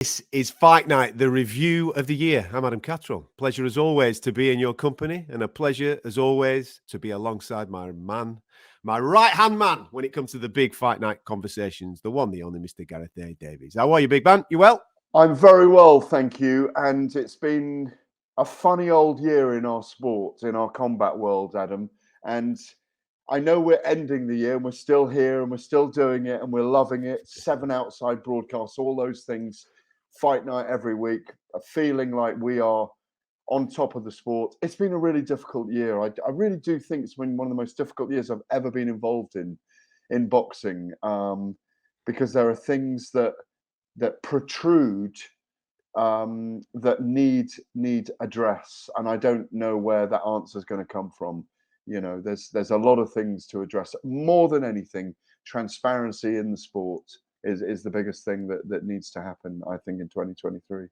This is Fight Night, the review of the year. I'm Adam Catterall. Pleasure as always to be in your company, and a pleasure as always to be alongside my right-hand man when it comes to the big Fight Night conversations, the one, the only Mr. Gareth A, Davies. How are you, big man? You well? I'm very well, thank you. And it's been a funny old year in our sport, in our combat world, Adam. And I know we're ending the year and we're still here and we're still doing it and we're loving it. 7 outside broadcasts, all those things. Fight Night every week, a feeling like we are on top of the sport. It's been a really difficult year. I really do think it's been one of the most difficult years I've ever been involved in boxing, because there are things that protrude, that need address, and I don't know where that answer is going to come from. You know, there's a lot of things to address. More than anything, transparency in the sport is the biggest thing that needs to happen, I think, in 2023.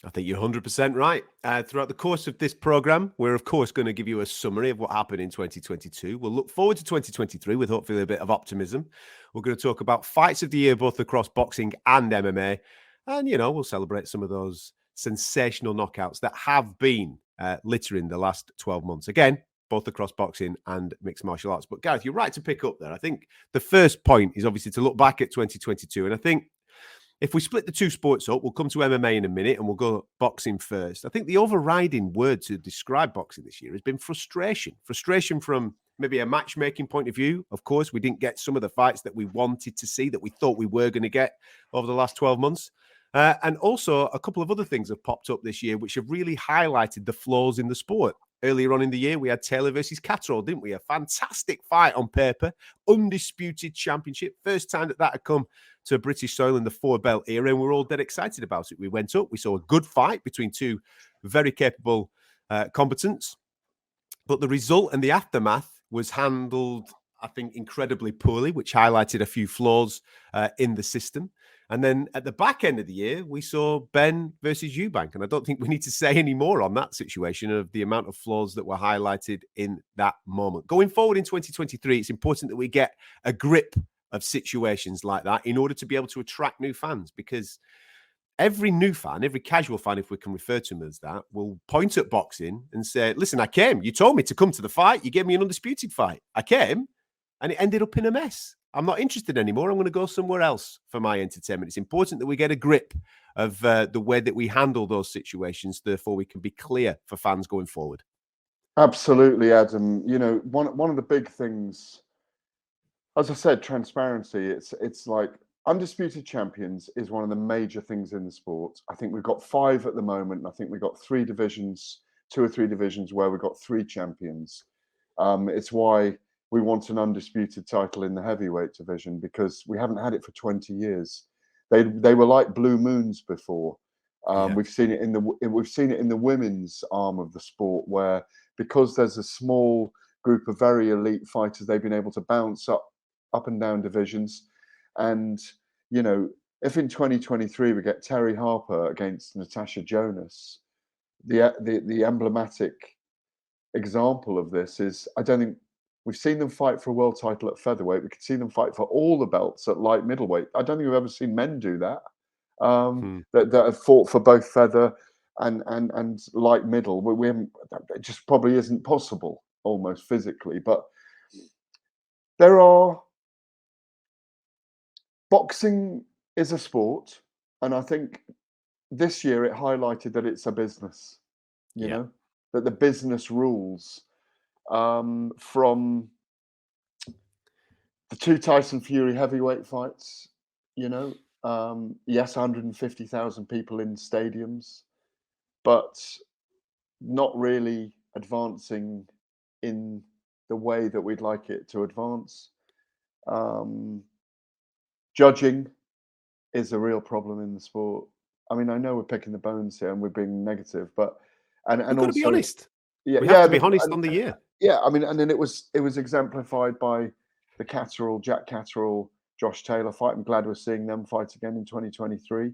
I think you're 100% right. Throughout the course of this programme, we're, of course, going to give you a summary of what happened in 2022. We'll look forward to 2023 with hopefully a bit of optimism. We're going to talk about fights of the year, both across boxing and MMA. And, you know, we'll celebrate some of those sensational knockouts that have been littering the last 12 months. Again, both across boxing and mixed martial arts. But, Gareth, you're right to pick up there. I think the first point is obviously to look back at 2022. And I think if we split the two sports up, we'll come to MMA in a minute and we'll go boxing first. I think the overriding word to describe boxing this year has been frustration. Frustration from maybe a matchmaking point of view. Of course, we didn't get some of the fights that we wanted to see, that we thought we were going to get over the last 12 months. And also a couple of other things have popped up this year which have really highlighted the flaws in the sport. Earlier on in the year, we had Taylor versus Catterall, didn't we? A fantastic fight on paper, undisputed championship. First time that had come to British soil in the 4-belt era, and we're all dead excited about it. We went up, we saw a good fight between two very capable combatants, but the result and the aftermath was handled, I think, incredibly poorly, which highlighted a few flaws in the system. And then at the back end of the year, we saw Benn versus Eubank. And I don't think we need to say any more on that situation of the amount of flaws that were highlighted in that moment. Going forward in 2023, it's important that we get a grip of situations like that in order to be able to attract new fans, because every new fan, every casual fan, if we can refer to him as that, will point at boxing and say, listen, I came. You told me to come to the fight. You gave me an undisputed fight. I came and it ended up in a mess. I'm not interested anymore. I'm going to go somewhere else for my entertainment. It's important that we get a grip of the way that we handle those situations. Therefore, we can be clear for fans going forward. Absolutely, Adam. You know, one of the big things, as I said, transparency. It's like undisputed champions is one of the major things in the sport. I think we've got 5 at the moment. I think we've got 3 divisions, 2 or 3 divisions where we've got 3 champions. It's why we want an undisputed title in the heavyweight division, because we haven't had it for 20 years. They were like blue moons before. We've seen it in the women's arm of the sport, where because there's a small group of very elite fighters, they've been able to bounce up and down divisions. And you know, if in 2023 we get Terry Harper against Natasha Jonas, the emblematic example of this is, I don't think we've seen them fight for a world title at featherweight. We could see them fight for all the belts at light middleweight. I don't think we've ever seen men do that. That have fought for both feather and light middle. We haven't. It just probably isn't possible, almost physically. But boxing is a sport, and I think this year it highlighted that it's a business. You know, that the business rules. From the 2 Tyson Fury heavyweight fights, you know, yes, 150,000 people in stadiums, but not really advancing in the way that we'd like it to advance. Judging is a real problem in the sport. I mean, I know we're picking the bones here and we're being negative, but and We've got to be honest. Yeah, we have to be honest on the year. Yeah, I mean, and then it was exemplified by the Jack Catterall, Josh Taylor fight. I'm glad we're seeing them fight again in 2023.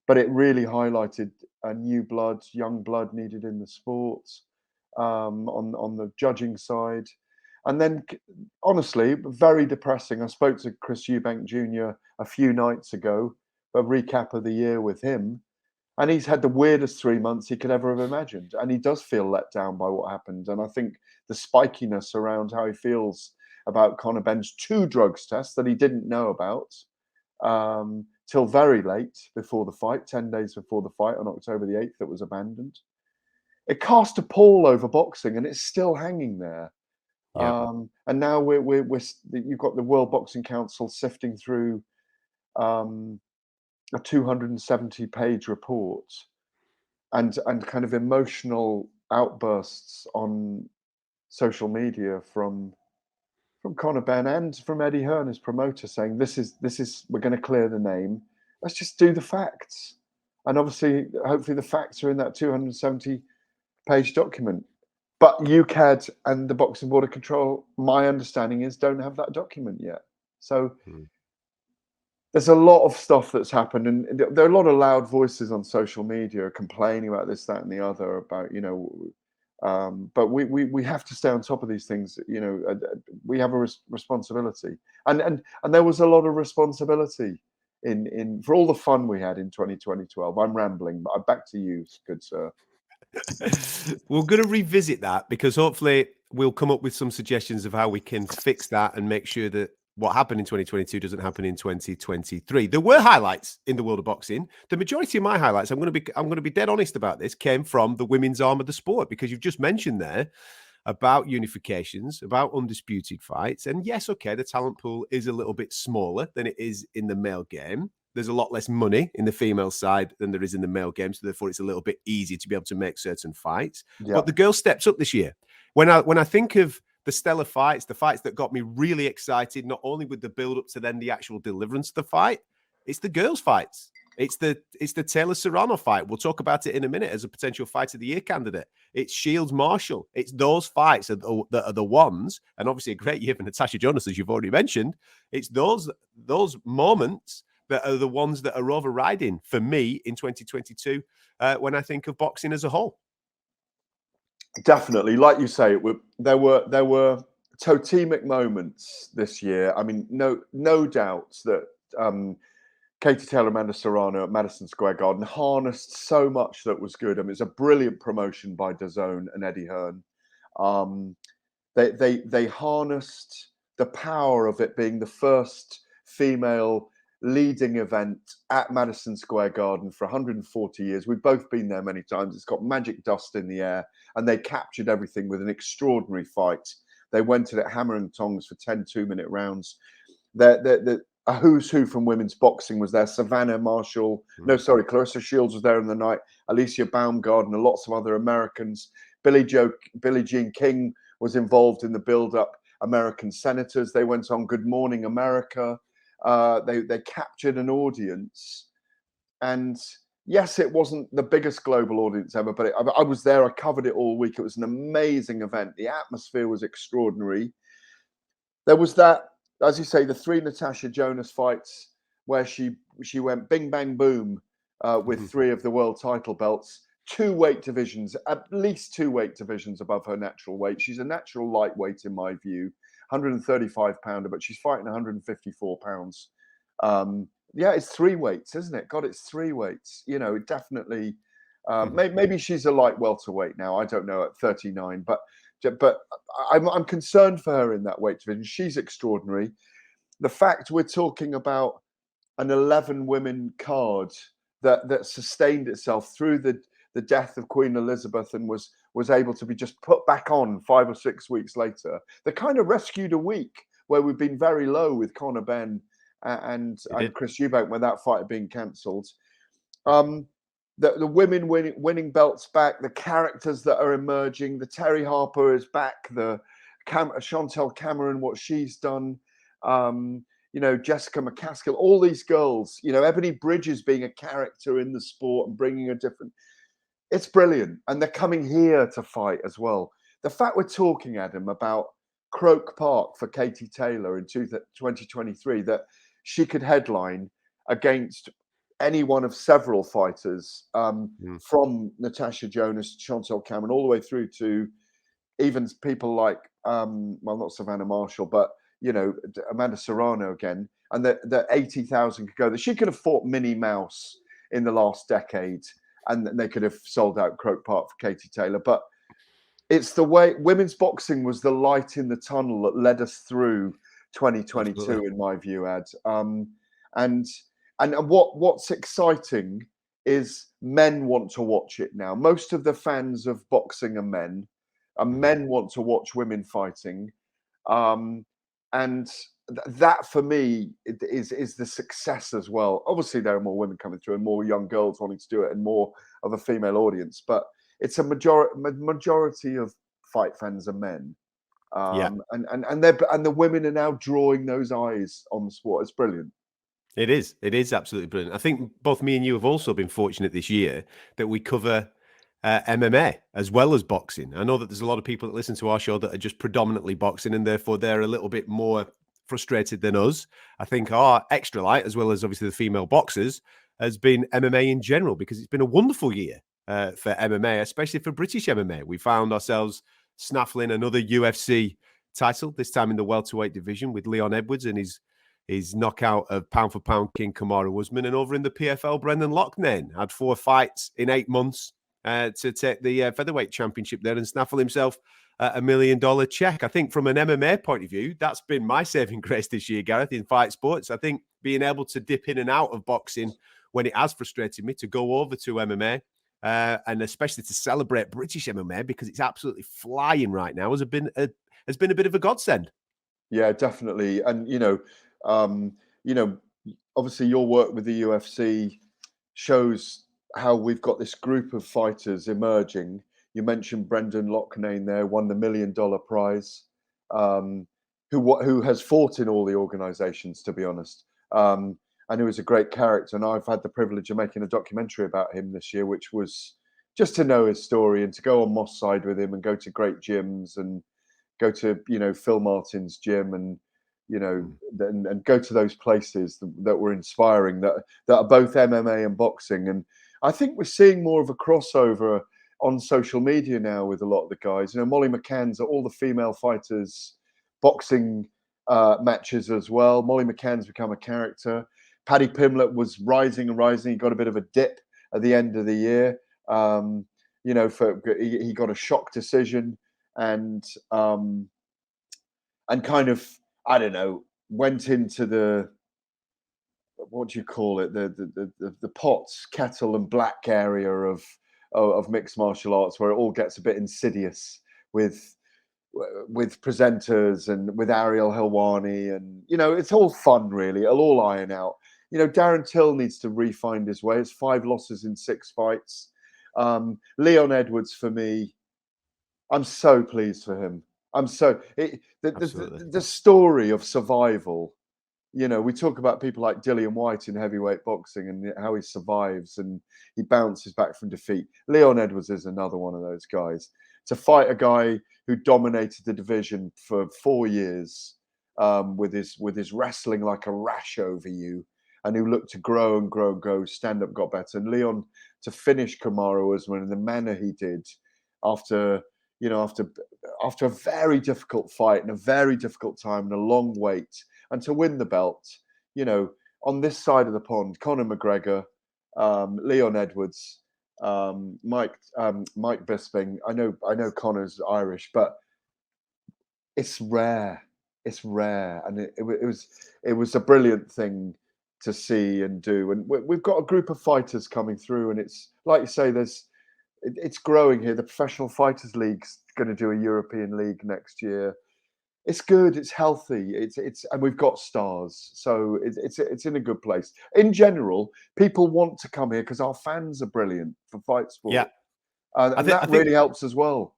But it really highlighted a new blood, young blood needed in the sport, on the judging side. And then, honestly, very depressing. I spoke to Chris Eubank Jr. a few nights ago a recap of the year with him. And he's had the weirdest 3 months he could ever have imagined. And he does feel let down by what happened. And I think the spikiness around how he feels about Conor Benn's 2 drugs tests that he didn't know about till very late before the fight, 10 days before the fight on October the 8th, that was abandoned. It cast a pall over boxing, and it's still hanging there. Yeah. And now you've got the World Boxing Council sifting through a 270-page report and kind of emotional outbursts on social media from Conor Benn and from Eddie Hearn, his promoter, saying this is we're going to clear the name. Let's just do the facts. And obviously, hopefully, the facts are in that 270-page document. But UKAD and the Boxing Board of Control, my understanding is, don't have that document yet. So there's a lot of stuff that's happened, and there are a lot of loud voices on social media complaining about this, that, and the other. About but we have to stay on top of these things. We have a responsibility, and there was a lot of responsibility in for all the fun we had in 2012. I'm rambling, but back to you, good sir. We're going to revisit that because hopefully we'll come up with some suggestions of how we can fix that and make sure that what happened in 2022 doesn't happen in 2023. There were highlights in the world of boxing. The majority of my highlights, I'm going to be dead honest about this, came from the women's arm of the sport, because you've just mentioned there about unifications, about undisputed fights. And yes, okay, the talent pool is a little bit smaller than it is in the male game. There's a lot less money in the female side than there is in the male game, so therefore it's a little bit easier to be able to make certain fights. Yeah. But the girls stepped up this year. When I think of the stellar fights, the fights that got me really excited, not only with the build-up to then the actual deliverance of the fight, it's the girls' fights. It's the Taylor Serrano fight. We'll talk about it in a minute as a potential fight of the year candidate. It's Shields Marshall. It's those fights that are the ones, and obviously a great year for Natasha Jonas, as you've already mentioned. It's those moments that are the ones that are overriding for me in 2022 when I think of boxing as a whole. Definitely, like you say, there were totemic moments this year. I mean, no doubts that Katie Taylor, Amanda Serrano at Madison Square Garden harnessed so much that was good. I mean, it's a brilliant promotion by DAZN and Eddie Hearn. They harnessed the power of it being the first female leading event at Madison Square Garden for 140 years. We've both been there many times. It's got magic dust in the air, and they captured everything with an extraordinary fight. They went at it hammer and tongs for 10 2-minute rounds. A who's who from women's boxing was there. Savannah Marshall, Clarissa Shields was there in the night. Alicia Baumgartner, lots of other Americans. Billie Jean King was involved in the build-up. American senators. They went on Good Morning America. They captured an audience, and yes, it wasn't the biggest global audience ever, but I was there. I covered it all week. It was an amazing event. The atmosphere was extraordinary. There was that, as you say, the 3 Natasha Jonas fights where she went bing bang boom with 3 of the world title belts, 2 weight divisions, at least 2 weight divisions above her natural weight. She's a natural lightweight in my view. 135 pounder, but she's fighting 154 pounds. Yeah, it's 3 weights, isn't it? God, it's 3 weights. Definitely. Maybe she's a light welterweight now. I don't know at 39, but I'm concerned for her in that weight division. She's extraordinary. The fact we're talking about an 11 women card that sustained itself through the death of Queen Elizabeth and was able to be just put back on 5 or 6 weeks later. They kind of rescued a week where we've been very low with Conor Benn and Chris Eubank when that fight had been cancelled. The women winning belts back, the characters that are emerging, the Terry Harper is back, the Chantel Cameron, what she's done, Jessica McCaskill, all these girls, Ebony Bridges being a character in the sport and bringing a different... It's brilliant. And they're coming here to fight as well. The fact we're talking, Adam, about Croke Park for Katie Taylor in 2023, that she could headline against any one of several fighters from Natasha Jonas, Chantel Cameron, all the way through to even people like, not Savannah Marshall, but, Amanda Serrano again. and the 80,000 could go there. She could have fought Minnie Mouse in the last decade, and they could have sold out Croke Park for Katie Taylor. But it's the way women's boxing was the light in the tunnel that led us through 2022, Absolutely. in my view, Ad. And what's exciting is men want to watch it now. Most of the fans of boxing are men, and men want to watch women fighting. And that for me is the success as well. Obviously, there are more women coming through and more young girls wanting to do it and more of a female audience, but it's a majority of fight fans are men. And the women are now drawing those eyes on the sport. It's brilliant. It is. It is absolutely brilliant. I think both me and you have also been fortunate this year that we cover MMA as well as boxing. I know that there's a lot of people that listen to our show that are just predominantly boxing, and therefore they're a little bit more frustrated than us. I think our extra light, as well as obviously the female boxers, has been MMA in general, because it's been a wonderful year for MMA, especially for British MMA. We found ourselves snaffling another UFC title, this time in the welterweight division, with Leon Edwards and his knockout of pound-for-pound king Kamaru Usman. And over in the PFL, Brendan Loughnane had 4 fights in 8 months to take the featherweight championship there and snaffle himself $1 million check. I think from an MMA point of view, that's been my saving grace this year, Gareth, in fight sports. I think being able to dip in and out of boxing when it has frustrated me, to go over to MMA, and especially to celebrate British MMA, because it's absolutely flying right now, has been a bit of a godsend. Yeah, definitely. And obviously your work with the UFC shows how we've got this group of fighters emerging. You mentioned Brendan Loughnane there, won the $1 million prize, who has fought in all the organizations, to be honest, and who is a great character. And I've had the privilege of making a documentary about him this year, which was just to know his story and to go on Moss Side with him and go to great gyms and go to, Phil Martin's gym and, and go to those places that were inspiring, that are both MMA and boxing. And I think we're seeing more of a crossover on social media now with a lot of the guys. Molly McCann's at all the female fighters boxing matches as well. Molly McCann's become a character. Paddy Pimblett was rising and rising. He got a bit of a dip at the end of the year. He got a shock decision and kind of, I don't know, went into the, what do you call it, the pots, kettle and black area of mixed martial arts, where it all gets a bit insidious with presenters and with Ariel Helwani, and it's all fun really. It'll all iron out. Darren Till needs to refine his way. It's 5 losses in 6 fights. Leon Edwards, for me, I'm so pleased for him. The story of survival. We talk about people like Dillian White in heavyweight boxing and how he survives and he bounces back from defeat. Leon Edwards is another one of those guys. To fight a guy who dominated the division for 4 years with his wrestling like a rash over you, and who looked to grow and grow and grow, stand up, got better. And Leon to finish Kamaru Usman in the manner he did after a very difficult fight and a very difficult time and a long wait, and to win the belt, on this side of the pond, Conor McGregor, Leon Edwards, Mike Bisping. I know Conor's Irish, but it's rare. It's rare, and it was a brilliant thing to see and do. And we've got a group of fighters coming through, and it's like you say, it's growing here. The Professional Fighters League's going to do a European league next year. It's good. It's healthy. It's and we've got stars, so it's in a good place. In general, people want to come here because our fans are brilliant for fight sport. Yeah, and that really helps as well.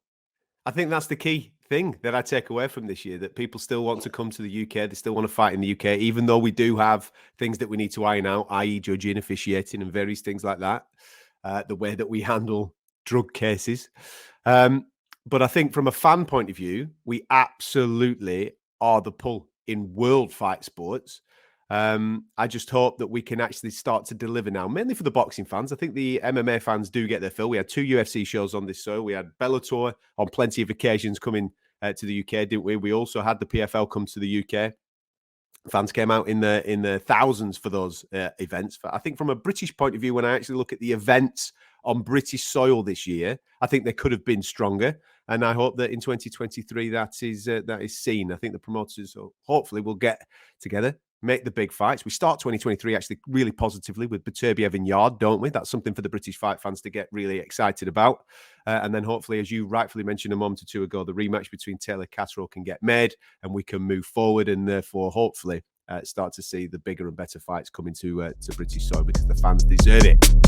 I think that's the key thing that I take away from this year, that people still want to come to the UK. They still want to fight in the UK, even though we do have things that we need to iron out, i.e. judging, officiating and various things like that, the way that we handle drug cases. But I think from a fan point of view, we absolutely are the pull in world fight sports. I just hope that we can actually start to deliver now, mainly for the boxing fans. I think the MMA fans do get their fill. We had 2 UFC shows on this show. We had Bellator on plenty of occasions coming to the UK, didn't we? We also had the PFL come to the UK. Fans came out in the thousands for those events. I think from a British point of view, when I actually look at the events on British soil this year, I think they could have been stronger. And I hope that in 2023 that is seen. I think the promoters hopefully will get together, make the big fights. We start 2023 actually really positively with Beterbiev and Yard, don't we? That's something for the British fight fans to get really excited about. And then hopefully, as you rightfully mentioned a moment or two ago, the rematch between Taylor Catterall can get made and we can move forward and therefore hopefully start to see the bigger and better fights coming to British soil because the fans deserve it.